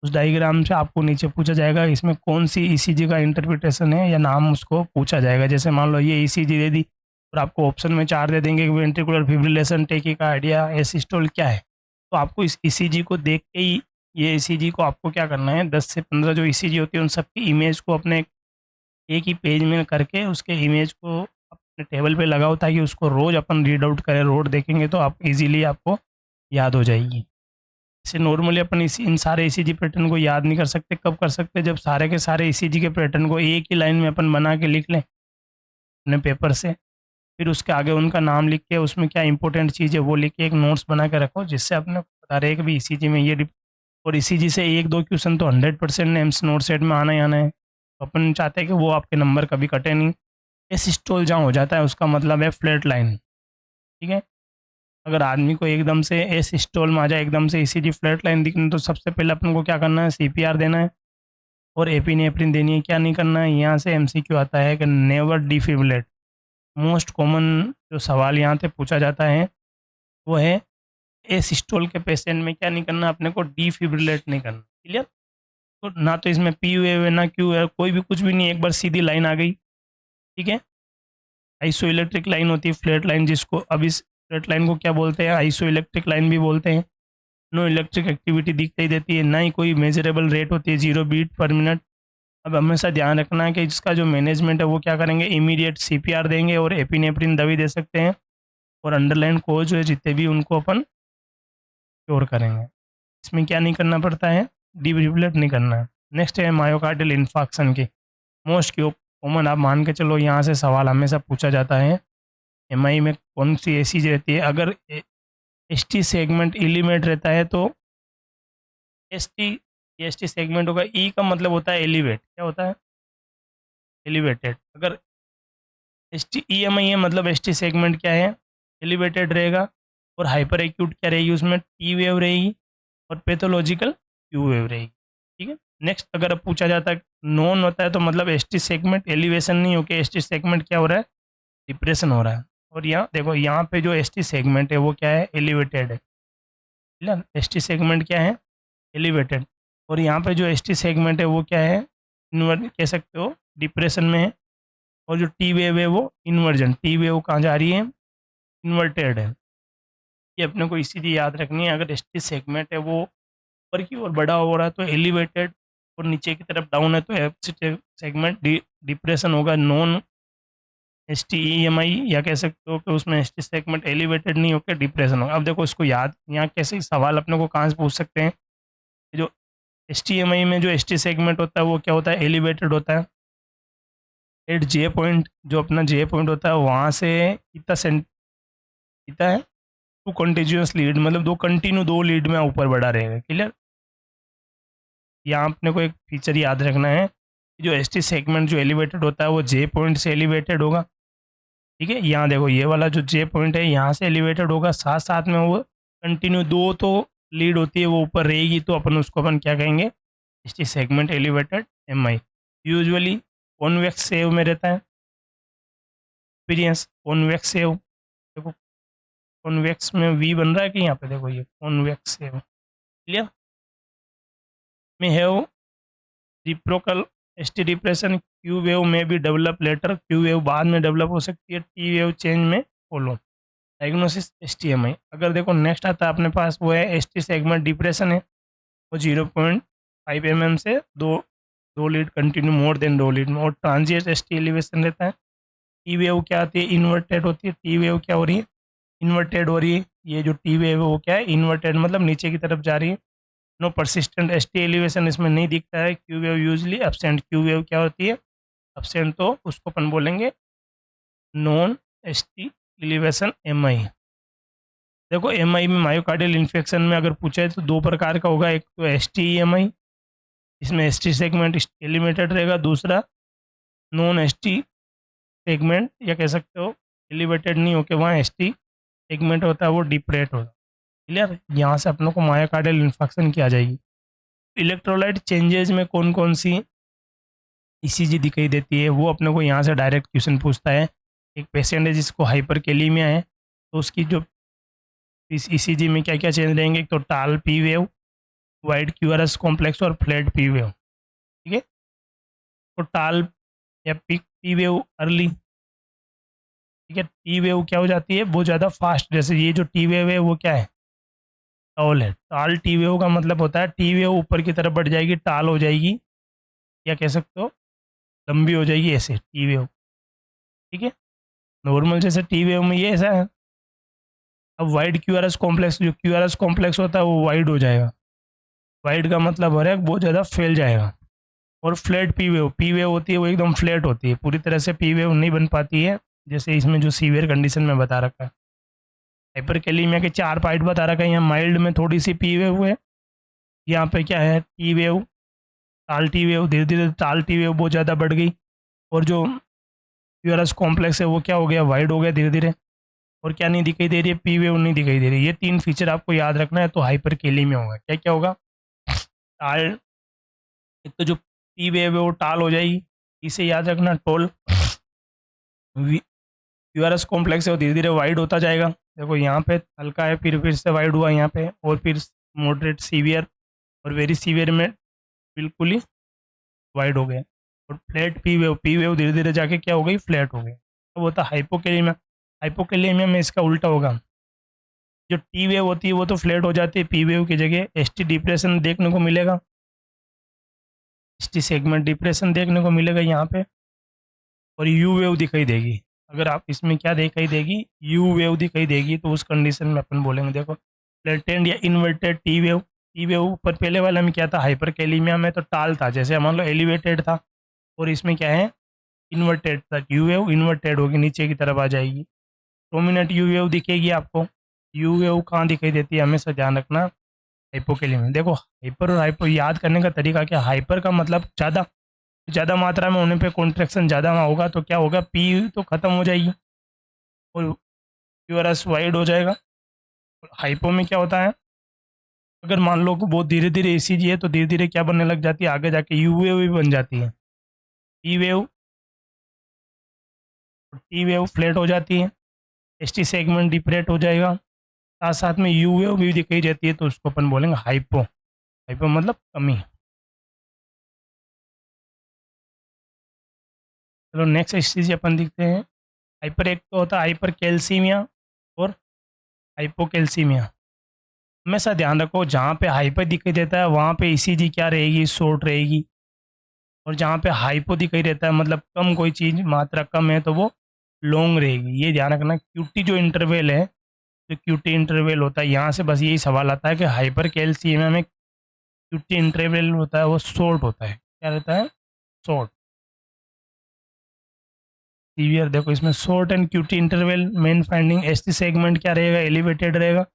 उस डायग्राम से आपको नीचे पूछा जाएगा इसमें कौन सी ईसीजी का इंटरप्रिटेशन है या नाम उसको पूछा जाएगा। जैसे मान लो ये ईसीजी दे दी और आपको ऑप्शन में 4 दे देंगे, वेंट्रिकुलर फिब्रिलेशन, टेकिकार्डिया, एसिस्टोल क्या है। तो आपको इस ईसीजी को देख के ही, ये ईसीजी को आपको क्या करना है, 10 से 15 जो ईसीजी होती है उन सबकी इमेज को अपने एक ही पेज में करके उसके इमेज को अपने टेबल पे लगाओ, ताकि उसको रोज़ अपन रीड आउट करें, रोड देखेंगे तो आप इजीली आपको याद हो जाएगी। जैसे नॉर्मली अपन इस इन सारे ईसीजी पैटर्न को याद नहीं कर सकते, कब कर सकते, जब सारे के सारे ईसीजी के पैटर्न को एक ही लाइन में अपन बना के लिख लें अपने पेपर से, फिर उसके आगे उनका नाम लिख के उसमें क्या इंपॉर्टेंट चीज़ है वो लिख के एक नोट्स बना के रखो, जिससे अपने को बता रहे कि भी ईसीजी में ये और ईसीजी से 1-2 क्वेश्चन तो 100% एम्स नोट सेट में आना ही आना है। तो अपन चाहते हैं कि वो आपके नंबर कभी कटे नहीं। एसिस्टोल जहाँ हो जाता है उसका मतलब है फ्लैट लाइन, ठीक है। अगर आदमी को एकदम से एसिस्टोल में आ जाए, एकदम से ईसीजी फ्लैट लाइन दिखने, तो सबसे पहले अपन को क्या करना है, सीपीआर देना है और एपिनेफ्रिन देनी है। क्या नहीं करना है, यहाँ से एमसीक्यू आता है कि नेवर डिफिब्रिलेट। मोस्ट कॉमन जो सवाल यहाँ से पूछा जाता है वो है एसिस्टोल के पेशेंट में क्या नहीं करना, अपने को डिफिब्रिलेट नहीं करना। क्लियर? तो ना तो इसमें पी वेव है ना क्यू है, कोई भी कुछ भी नहीं, एक बार सीधी लाइन आ गई, ठीक है। आइसो इलेक्ट्रिक लाइन होती है फ्लैट लाइन, जिसको अब इस फ्लैट लाइन को क्या बोलते हैं, आइसो इलेक्ट्रिक लाइन भी बोलते हैं। नो इलेक्ट्रिक एक्टिविटी दिखती देती है, ना ही कोई मेजरेबल रेट होती है, 0 बीट पर मिनट। अब हमेशा ध्यान रखना है कि इसका जो मैनेजमेंट है वो क्या करेंगे, इमीडिएट सीपीआर देंगे और एपिनेफ्रिन दवाई दे सकते हैं, और अंडरलाइन कोज है जितने भी उनको अपन क्योर करेंगे। इसमें क्या नहीं करना पड़ता है, डिफिब्रिलेट नहीं करना है। नेक्स्ट है मायोकार्डियल इन्फाक्शन की। मोस्ट कॉमन आप मान के चलो, यहाँ से सवाल हमेशा पूछा जाता है एमआई में कौन सी ऐसी रहती है। अगर एसटी सेगमेंट एलिवेट रहता है तो एसटी, एसटी सेगमेंट होगा। ई का मतलब होता है एलिवेट, क्या होता है, एलिवेटेड। अगर एस टी ई एम आई है मतलब एस टी सेगमेंट क्या है, एलिवेटेड रहेगा। और हाइपर एक्यूट क्या रहेगी, उसमें टी वेव रहेगी और पैथोलॉजिकल क्यू वेव रहेगी, ठीक है। नेक्स्ट अगर अब पूछा जाता है नॉन होता है तो मतलब एस टी सेगमेंट एलिवेशन नहीं होकर एस टी सेगमेंट क्या हो रहा है, डिप्रेशन हो रहा है। और यहाँ देखो, यहाँ पे जो एस टी सेगमेंट है वो क्या है, एलिवेटेड है। एस टी सेगमेंट क्या है, एलिवेटेड। और यहाँ पे जो एस टी सेगमेंट है वो क्या है, इन्वर्ट कह सकते हो, डिप्रेशन में है। और जो टी वेव है वो इन्वर्जन, टी वेव कहाँ जा रही है, इन्वर्टेड है। ये अपने को इसीलिए याद रखनी है। अगर एस टी सेगमेंट है वो ऊपर की ओर बड़ा हो रहा है तो एलिवेटेड, और नीचे की तरफ डाउन है तो एस टी सेगमेंट डिप्रेशन होगा। Non S T E M I, या कह सकते हो कि उसमें एस टी सेगमेंट एलिवेटेड नहीं होकर डिप्रेशन होगा। अब देखो इसको याद, यहाँ कैसे सवाल अपने को कहाँ से पूछ सकते हैं, जो एस टी एम आई में जो एस टी सेगमेंट होता है वो क्या होता है, एलिवेटेड होता है। एट जे पॉइंट, जो अपना जे पॉइंट होता है वहाँ से कितना कितना है, टू कंटिन्यूस लीड, मतलब दो कंटिन्यू दो लीड में ऊपर बढ़ा रहेगा। क्लियर? यहाँ अपने को एक फीचर याद रखना है कि जो एस टी सेगमेंट जो एलिवेटेड होता है वो जे पॉइंट से एलिवेटेड होगा, ठीक है। यहाँ देखो ये वाला जो जे पॉइंट है यहाँ से एलिवेटेड होगा, साथ साथ में वो कंटिन्यू दो तो लीड होती है वो ऊपर रहेगी, तो अपन उसको अपन क्या कहेंगे, S T segment elevated M I. Usually convex shape में रहता है, एक्सपीरियंस कॉन्वेक्स सेव। देखो कॉन्वेक्स में वी बन रहा है कि यहाँ पे देखो ये convex shape. Clear? May have reciprocal S T depression, Q wave में भी डेवलप लेटर, क्यू वेव बाद में डेवलप हो सकती है, टी वेव चेंज में follow. Diagnosis S T M I. अगर देखो नेक्स्ट आता है अपने पास वो है एस टी सेगमेंट डिप्रेशन है, वो 0.5 mm से दो दो लीड कंटिन्यू मोर देन दो लीड में, और ट्रांजिएंट एस टी एलिवेशन रहता है। टी वेव क्या आती है, इन्वर्टेड होती है। टी वेव क्या हो रही है, इन्वर्टेड हो रही है। ये जो टी वेव है वो क्या है, इन्वर्टेड, मतलब नीचे की तरफ जा रही है। No persistent S T elevation इसमें नहीं दिखता है। Q wave usually absent. Q wave क्या होती है, एब्सेंट, तो उसको अपन बोलेंगे non S T elevation M I. देखो एम आई में मायोकार्डियल इन्फेक्शन में अगर पूछे तो दो प्रकार का होगा, एक तो एस टी एम आई, इसमें एस टी सेगमेंट एलिवेटेड रहेगा। दूसरा नॉन एस टी सेगमेंट, या कह सकते हो एलिवेटेड नहीं होके वहाँ एस टी सेगमेंट होता है वो डिप्रेट होता है। क्लियर। यहाँ से अपनों को मायोकार्डियल इन्फेक्शन की आ जाएगी। इलेक्ट्रोलाइट चेंजेज में कौन कौन सी ईसीजी दिखाई देती है, वो अपने को यहाँ से डायरेक्ट क्वेश्चन पूछता है। एक पेशेंट है जिसको हाइपरकेलीमिया है, तो उसकी जो इस ईसीजी में क्या क्या चेंज रहेंगे, एक तो टाल P wave, wide QRS complex और फ्लैट पी वेव। ठीक है, तो टाल या पी वेव अर्ली, ठीक है, टी वेव क्या हो जाती है, वो ज़्यादा फास्ट, जैसे ये जो टी वेव है वो क्या है, टॉल है। टाल टी वेव का मतलब होता है टी वेव ऊपर की तरफ बढ़ जाएगी, टाल हो जाएगी, या कह सकते हो लंबी हो जाएगी, ऐसे टी वेव। ठीक है, नॉर्मल जैसे टी वेव में ये ऐसा है। अब वाइड क्यूआरएस कॉम्प्लेक्स, जो क्यूआरएस कॉम्प्लेक्स होता है वो वाइड हो जाएगा। वाइड का मतलब हो रहा है बहुत ज़्यादा फैल जाएगा। और फ्लैट पी वेव होती है वो एकदम फ्लैट होती है, पूरी तरह से पी वेव नहीं बन पाती है, जैसे इसमें जो सीवियर कंडीशन में बता रखा है। हाइपरकेलीमिया के 4 पार्ट बता रखा है, यहाँ माइल्ड में थोड़ी सी पी वेव है, यहाँ पे क्या है टी वेव, टाल टी वेव, धीरे धीरे टाल टी वेव बहुत ज़्यादा बढ़ गई, और जो क्यूआरएस कॉम्प्लेक्स है वो क्या हो गया, वाइड हो गया धीरे धीरे, और क्या नहीं दिखाई दे रही है, पी वेव नहीं दिखाई दे रही है। ये 3 फीचर आपको याद रखना है, तो हाइपरकेलीमिया होगा। क्या क्या होगा, टाल, एक तो जो पी वेव है वो टाल हो जाएगी, इसे याद रखना, टोल। क्यूआरएस कॉम्प्लेक्स है वो धीरे धीरे वाइड होता जाएगा, देखो यहाँ पे हल्का है, फिर से वाइड हुआ यहाँ पे, और फिर मॉडरेट सीवियर और वेरी सीवियर में बिल्कुल ही वाइड हो गया। और फ्लैट पी वेव धीरे धीरे जाके क्या हो गई, फ्लैट हो गई। तो वो था हाइपोकेलिमिया। हाइपोकेलिमिया में इसका उल्टा होगा, जो टी वेव होती है वो तो फ्लैट हो जाती है, पी वेव की जगह एसटी डिप्रेशन देखने को मिलेगा, एसटी सेगमेंट डिप्रेशन देखने को मिलेगा यहाँ पे, और यू वेव दिखाई देगी। अगर आप इसमें क्या दिखाई देगी, यू वेव दिखाई देगी, तो उस कंडीशन में अपन बोलेंगे देखो लेटेंट या इन्वर्टेड टी वेव ऊपर पहले वाला में क्या था, हाइपरकेलीमिया में तो टाल था, जैसे मान लो एलिवेटेड था, और इसमें क्या है इन्वर्टेड था, यू वेव इन्वर्टेड होगी, नीचे की तरफ आ जाएगी। प्रोमिनेंट यू वेव दिखेगी आपको। यू वेव कहाँ दिखाई देती है, हमेशा ध्यान रखना, हाइपोकेलिमिया। देखो हाइपर और हाइपो याद करने का तरीका क्या, हाइपर का मतलब ज़्यादा, ज़्यादा मात्रा में होने पे कॉन्ट्रैक्शन ज़्यादा होगा, तो क्या होगा, पी तो ख़त्म हो जाएगी और क्यूआरएस वाइड हो जाएगा। हाइपो में क्या होता है, अगर मान लो कि बहुत धीरे धीरे ईसीजी है, तो धीरे धीरे क्या बनने लग जाती है, आगे जाके यू वेव भी बन जाती है, P wave, T wave flat हो जाती है, एसटी सेगमेंट डिप्रेट हो जाएगा, साथ साथ में यू वेव भी दिखाई जाती है, तो उसको अपन बोलेंगे हाइपो। हाइपो मतलब कमी। चलो नेक्स्ट स्टेज अपन देखते हैं। हाइपर एक तो होता है हाइपर कैल्सीमिया और हाइपोकैल्सीमिया। हमेशा ध्यान रखो, जहाँ पे हाइपर दिखाई देता है वहाँ पे ईसीजी क्या रहेगी, शॉर्ट रहेगी, और जहाँ पे हाइपो दिखाई देता है मतलब कम, कोई चीज़ मात्रा कम है, तो वो लॉन्ग रहेगी। ये ध्यान रखना। क्यूटी जो इंटरवल है, जो क्यूटी इंटरवल होता है, यहाँ से बस यही सवाल आता है कि हाइपर कैल्सीमिया में क्यूटी इंटरवल होता है वो शॉर्ट होता है, क्या रहता है, शॉर्ट। सीवियर देखो इसमें short and QT interval, main finding ST segment क्या रहेगा, एलिवेटेड रहेगा,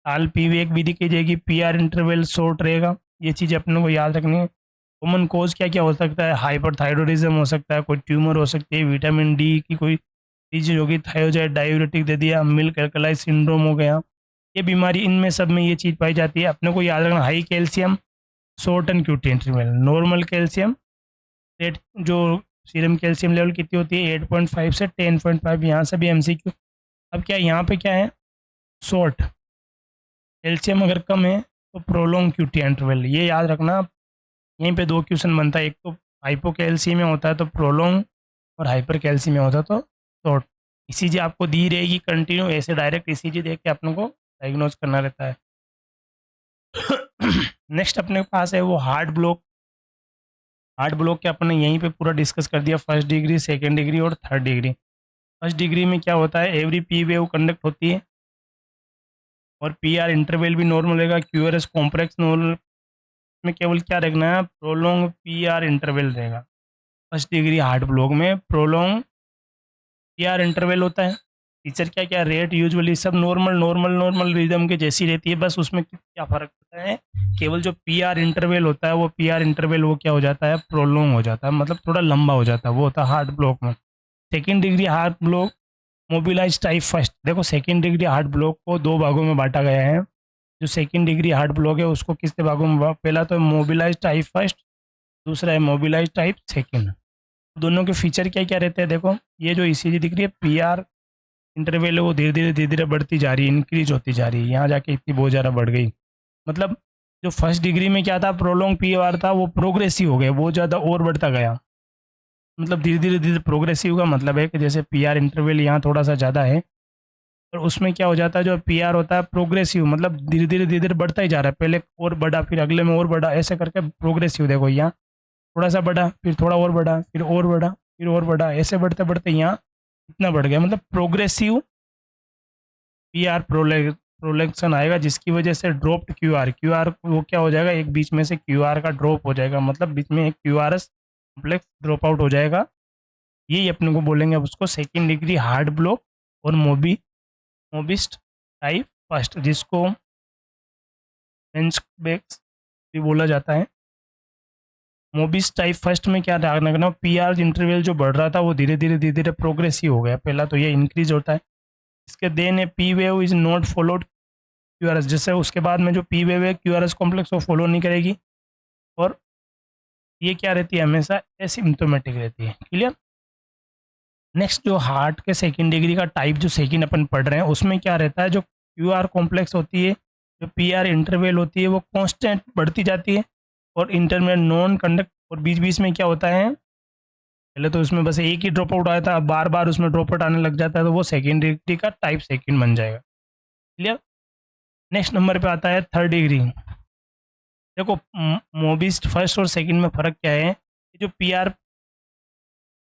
आल पी वी एक विधि की जाएगी, पी आर इंटरवल शॉर्ट रहेगा। ये चीज़ अपने को याद रखनी है। कॉमन कोज क्या क्या हो सकता है, हाइपरथायरॉयडिज्म हो सकता है, कोई ट्यूमर हो सकती है, विटामिन डी की कोई चीज़ होगी, थायोजाइड डायूरेटिक दे दिया, मिल्क एल्कलाइज सिंड्रोम हो गया, ये बीमारी, इनमें सब में ये चीज़ पाई जाती है। अपने को याद रखना, high calcium short and QT interval, normal calcium rate, जो सीरम कैल्शियम लेवल कितनी होती है 8.5 से 10.5, यहाँ से भी एमसीक्यू। अब क्या यहाँ पे क्या है, शॉर्ट कैल्शियम अगर कम है तो प्रोलॉन्ग क्यूटी इंटरवल, ये याद रखना। यहीं पे 2 क्वेश्चन बनता है, एक तो हाइपोकैल्सीमिया होता है तो प्रोलॉन्ग, और हाइपर कैल्सीमिया होता है तो शॉर्ट। ईसीजी आपको दी रहेगी कंटिन्यू, ऐसे डायरेक्ट ईसीजी देख के अपने को डायग्नोज करना रहता है। नेक्स्ट अपने पास है वो हार्ट ब्लॉक। हार्ट ब्लॉक के अपने यहीं पे पूरा डिस्कस कर दिया, फर्स्ट डिग्री, सेकेंड डिग्री और थर्ड डिग्री। फर्स्ट डिग्री में क्या होता है, एवरी पी वेव कंडक्ट होती है, और पी आर इंटरवल भी नॉर्मल रहेगा, क्यूआरएस कॉम्प्लेक्स नॉर्मल में केवल क्या रखना है, प्रोलॉन्ग पी आर इंटरवल रहेगा। फर्स्ट डिग्री हार्ट ब्लॉक में प्रोलॉन्ग पी आर इंटरवल होता है। फीचर क्या क्या, रेट यूजुअली सब नॉर्मल नॉर्मल नॉर्मल रिदम के जैसी रहती है, बस उसमें क्या फ़र्क होता है, केवल जो पी आर इंटरवल होता है वो पी आर इंटरवल वो क्या हो जाता है, प्रोलॉन्ग हो जाता है, मतलब थोड़ा लंबा हो जाता है, वो होता है हार्ट ब्लॉक में। Second degree heart block mobilize type first. देखो सेकेंड डिग्री हार्ट ब्लॉक को 2 भागों में बांटा गया है। जो सेकंड डिग्री हार्ट ब्लॉक है उसको किससे भागूंगा? पहला तो मोबिलाइज टाइप फर्स्ट, दूसरा है मोबिलाइज टाइप सेकंड। दोनों के फीचर क्या क्या रहते हैं देखो, ये जो ईसीजी दिख रही है पीआर इंटरवल है वो धीरे धीरे बढ़ती जा रही है, इंक्रीज होती जा रही है, यहाँ जाके इतनी बहुत ज़्यादा बढ़ गई। मतलब जो फर्स्ट डिग्री में क्या था, प्रोलॉन्ग पीआर था, वो प्रोग्रेसिव हो गया, बहुत ज़्यादा और बढ़ता गया। मतलब धीरे धीरे प्रोग्रेसिव का मतलब है कि जैसे पीआर इंटरवल यहाँ थोड़ा सा ज़्यादा है, और उसमें क्या हो जाता है, जो पीआर होता है प्रोग्रेसिव, मतलब धीरे धीरे बढ़ता ही जा रहा है, पहले और बढ़ा फिर अगले में और बढ़ा, ऐसे करके प्रोग्रेसिव। देखो यहाँ थोड़ा सा बढ़ा, फिर थोड़ा और बढ़ा, फिर और बढ़ा, फिर और बढ़ा, ऐसे बढ़ते बढ़ते यहाँ इतना बढ़ गया। मतलब प्रोग्रेसिव पीआर प्रोलेक्शन आएगा, जिसकी वजह से ड्रॉप्ड क्यूआर, क्यूआर वो क्या हो जाएगा, एक बीच में से क्यूआर का ड्रॉप हो जाएगा, मतलब बीच में एक क्यूआरएस कॉम्प्लेक्स ड्रॉप आउट हो जाएगा। यही अपने को बोलेंगे अब उसको सेकेंड डिग्री हार्ट ब्लॉक और मोबिस्ट टाइप फर्स्ट, जिसको बेंच भी बोला जाता है। मोबिस टाइप फर्स्ट में क्या रखना, पीआर इंटरवल जो बढ़ रहा था वो धीरे धीरे प्रोग्रेसिव हो गया, पहला तो ये इंक्रीज होता है। इसके देन है P wave is not followed QRS, जैसे उसके बाद में जो पी वेव है क्यूआरएस कॉम्प्लेक्स वो फॉलो नहीं करेगी, और ये क्या रहती है, हमेशा एसिम्प्टोमेटिक रहती है। क्लियर। नेक्स्ट जो हार्ट के सेकेंड डिग्री का टाइप जो सेकेंड अपन पढ़ रहे हैं, उसमें क्या रहता है, जो क्यूआर कॉम्प्लेक्स होती है, जो पीआर इंटरवल होती है, वो कांस्टेंट बढ़ती जाती है, और इंटरमेड नॉन कंडक्ट, और बीच बीच में क्या होता है, पहले तो उसमें बस एक ही ड्रॉप आउट आया था, अब बार बार उसमें ड्रॉप आउट आने लग जाता है, तो वो सेकेंड डिग्री का टाइप सेकेंड बन जाएगा। क्लियर। नेक्स्ट नंबर पे आता है थर्ड डिग्री। देखो मोबिस्ट फर्स्ट और सेकंड में फ़र्क क्या है, जो पीआर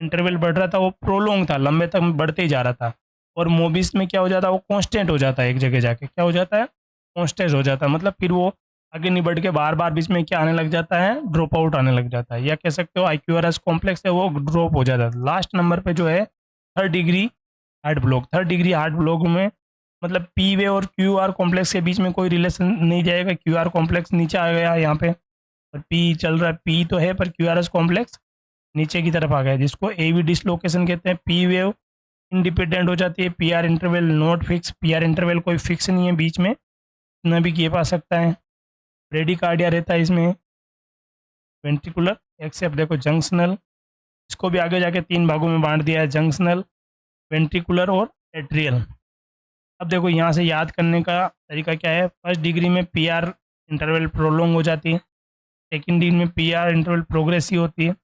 इंटरवल बढ़ रहा था वो प्रोलॉन्ग था, लंबे तक बढ़ते ही जा रहा था, और मोबिस्ट में क्या हो जाता है, वो कांस्टेंट हो जाता है, एक जगह जाके क्या हो जाता है, कांस्टेंट हो जाता है, मतलब फिर वो आगे नहीं बढ़ के बार बार बीच में क्या आने लग जाता है, ड्रॉप आउट आने लग जाता है, या कह सकते हो आईक्यूआरएस कॉम्प्लेक्स है वो ड्रॉप हो जाता है। लास्ट नंबर पे जो है third degree heart block. Third degree heart block में मतलब पी वे और क्यू आर कॉम्प्लेक्स के बीच में कोई रिलेशन नहीं जाएगा, क्यू आर कॉम्प्लेक्स नीचे आ गया यहाँ पे, और पी चल रहा है, पी तो है पर क्यू आर एस कॉम्प्लेक्स नीचे की तरफ आ गया, जिसको ए वी डिसलोकेशन कहते हैं। पी वेव इंडिपेंडेंट हो जाती है, P R interval not fix, P R interval कोई फिक्स नहीं है, बीच में इतना भी गैप आ सकता है। ब्रेडिकार्डिया रहता है इसमें, वेंट्रिकुलर एक्सेप्ट देखो जंक्शनल, इसको भी आगे जाके तीन भागों में बांट दिया है, जंक्शनल, वेंट्रिकुलर और एट्रियल। अब देखो यहाँ से याद करने का तरीका क्या है, फर्स्ट डिग्री में पी आर इंटरवल प्रोलॉन्ग हो जाती है, सेकेंड डिग्री में पी आर इंटरवल प्रोग्रेसिव होती है,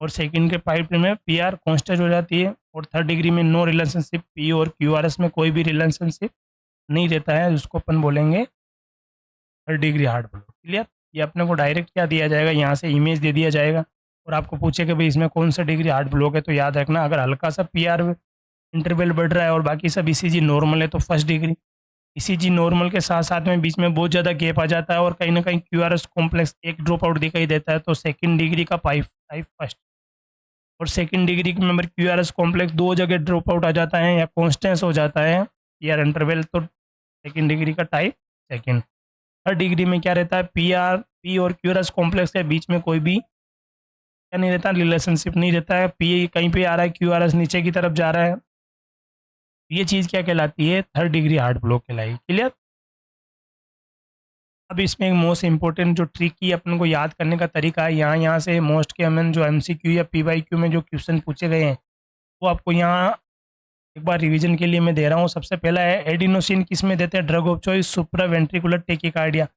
और सेकेंड के पाइप में पी आर कॉन्स्टेंट हो जाती है, और थर्ड डिग्री में नो रिलेशनशिप, पी और क्यू आर एस में कोई भी रिलेशनशिप नहीं रहता है, जिसको अपन बोलेंगे third degree heart block. Clear. ये अपने को डायरेक्ट क्या दिया जाएगा, यहाँ से इमेज दे दिया जाएगा, और आपको पूछे कि भाई इसमें कौन सा डिग्री हार्ट ब्लॉक है, तो याद रखना अगर हल्का सा पी आर इंटरवल बढ़ रहा है और बाकी सब ईसीजी नॉर्मल है तो फर्स्ट डिग्री, ईसीजी नॉर्मल के साथ साथ में बीच में बहुत ज़्यादा गैप आ जाता है और कहीं ना कहीं क्यूआरएस कॉम्प्लेक्स एक ड्रॉप आउट दिखाई देता है, तो सेकंड डिग्री का पाइप टाइप फर्स्ट, और सेकंड डिग्री के मेंबर क्यूआरएस कॉम्प्लेक्स दो जगह ड्रॉप आउट आ जाता है या कॉन्स्टेंस हो जाता है पीआर इंटरवल, तो सेकंड डिग्री का टाइप सेकंड। थर्ड डिग्री में क्या रहता है, पी और क्यूआरएस कॉम्प्लेक्स के बीच में कोई भी क्या नहीं रहता, रिलेशनशिप नहीं रहता है, पी कहीं पे आ रहा है, क्यूआरएस नीचे की तरफ जा रहा है, ये चीज़ क्या कहलाती है, थर्ड डिग्री हार्ट ब्लॉक कहलाई। क्लियर। अब इसमें एक मोस्ट इंपॉर्टेंट जो ट्रिक अपन को याद करने का तरीका है, यहाँ से मोस्ट के अमन जो एमसीक्यू या पीवाईक्यू में जो क्वेश्चन पूछे गए हैं वो आपको यहाँ एक बार रिवीजन के लिए मैं दे रहा हूँ। सबसे पहला है एडिनोसिन किस में देते हैं, drug of choice supra ventricular tachycardia.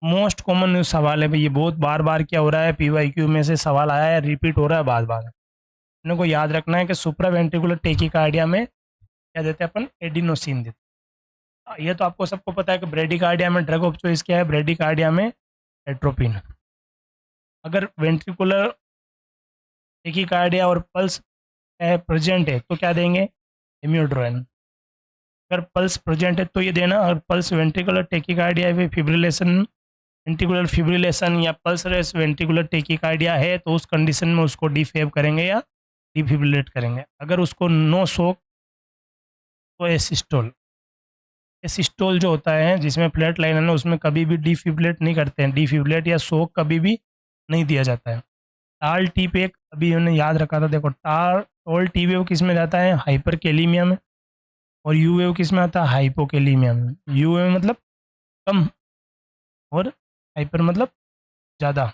Most common सवाल है भाई, ये बहुत बार बार क्या हो रहा है, पीवाईक्यू में से सवाल आया है, रिपीट हो रहा है बार बार। अपने को याद रखना है कि सुप्रा वेंट्रिकुलर टेकिकार्डिया में क्या देते हैं अपन, एडिनोसिन देते हैं। ये तो आपको सबको पता है कि ब्रेडिकार्डिया में ड्रग ऑफ चॉइस क्या है, ब्रेडिकार्डिया में एट्रोपिन। अगर वेंट्रिकुलर टेकिकार्डिया और पल्स है प्रेजेंट है तो क्या देंगे, इम्यूड्रोन। अगर पल्स प्रेजेंट है तो ये देना, और पल्स वेंट्रिकुलर टेकिकार्डिया में फिब्रिलेशन, वेंट्रिकुलर फिब्रिलेशन या पल्स रेस वेंट्रिकुलर टेकिकार्डिया है तो उस कंडीशन में उसको डिफेब करेंगे या डिफिब्रिलेट करेंगे। अगर उसको नो शॉक तो एसिस्टोल, एसिस्टोल जो होता है जिसमें फ्लैट लाइन है ना, उसमें कभी भी डिफिब्रिलेट नहीं करते हैं, डिफिब्रिलेट या शॉक कभी भी नहीं दिया जाता है। टाल टी पे अभी हमने याद रखा था, देखो टॉल टी वेव किस में जाता है, हाइपर कैलीमिया में, और यू वेव किस में आता है, हाइपोकेलीमिया में। यू वेव मतलब कम और हाइपर मतलब ज़्यादा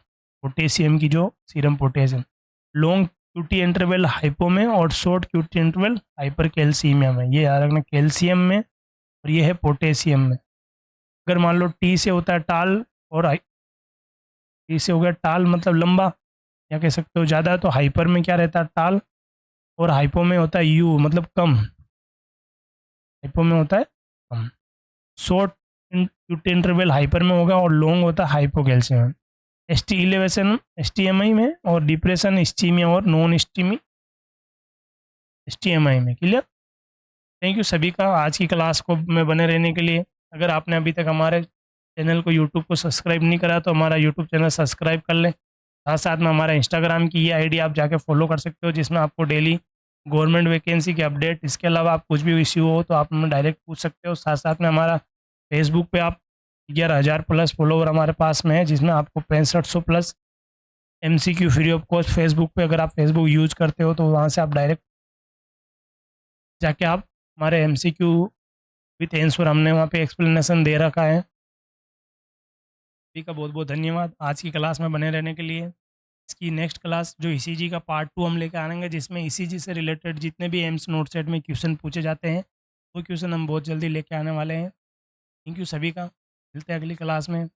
पोटेशियम की जो serum potassium, long QT interval hypo में और short QT interval hyper calcaemia में। ये याद रखना, कैल्शियम में और ये है पोटेशियम में। अगर मान लो टी से होता है टाल और टी से हो गया टाल मतलब लंबा, या कह सकते हो ज़्यादा, तो हाइपर में क्या रहता है टाल, और हाइपो में होता है यू मतलब कम, हाइपो में होता है कम। शॉर्ट क्यूटी इंटरवल हाइपर में होगा और लॉन्ग होता है hypocalcium. S T elevation S T M I में, और डिप्रेशन स्टीमिया और non STEMI S T M I में। क्लियर? थैंक यू सभी का आज की क्लास को में बने रहने के लिए। अगर आपने अभी तक हमारे चैनल को यूट्यूब को सब्सक्राइब नहीं करा तो हमारा यूट्यूब चैनल सब्सक्राइब कर लें। साथ साथ में हमारा इंस्टाग्राम की ये आईडी आप जाके फॉलो कर सकते हो, जिसमें आपको डेली गवर्नमेंट वैकेंसी के अपडेट, इसके अलावा आप कुछ भी इश्यू हो तो आप हमें डायरेक्ट पूछ सकते हो। साथ साथ में हमारा फेसबुक पे आप 11,000 प्लस फॉलोवर हमारे पास में है, जिसमें आपको 6500 plus MCQ free of cost Facebook पे, अगर आप फेसबुक यूज़ करते हो तो वहाँ से आप डायरेक्ट जाके आप हमारे MCQ विथ आंसर हमने वहाँ पे एक्सप्लेनेशन दे रखा है। सभी का बहुत बहुत धन्यवाद आज की क्लास में बने रहने के लिए। इसकी नेक्स्ट क्लास जो ECG का पार्ट 2 हम लेकर आएंगे, जिसमें ECG से रिलेटेड जितने भी एम्स नोट सेट में क्वेश्चन पूछे जाते हैं वो क्वेश्चन हम बहुत जल्दी लेके आने वाले हैं। थैंक यू सभी का, मिलते हैं अगली क्लास में।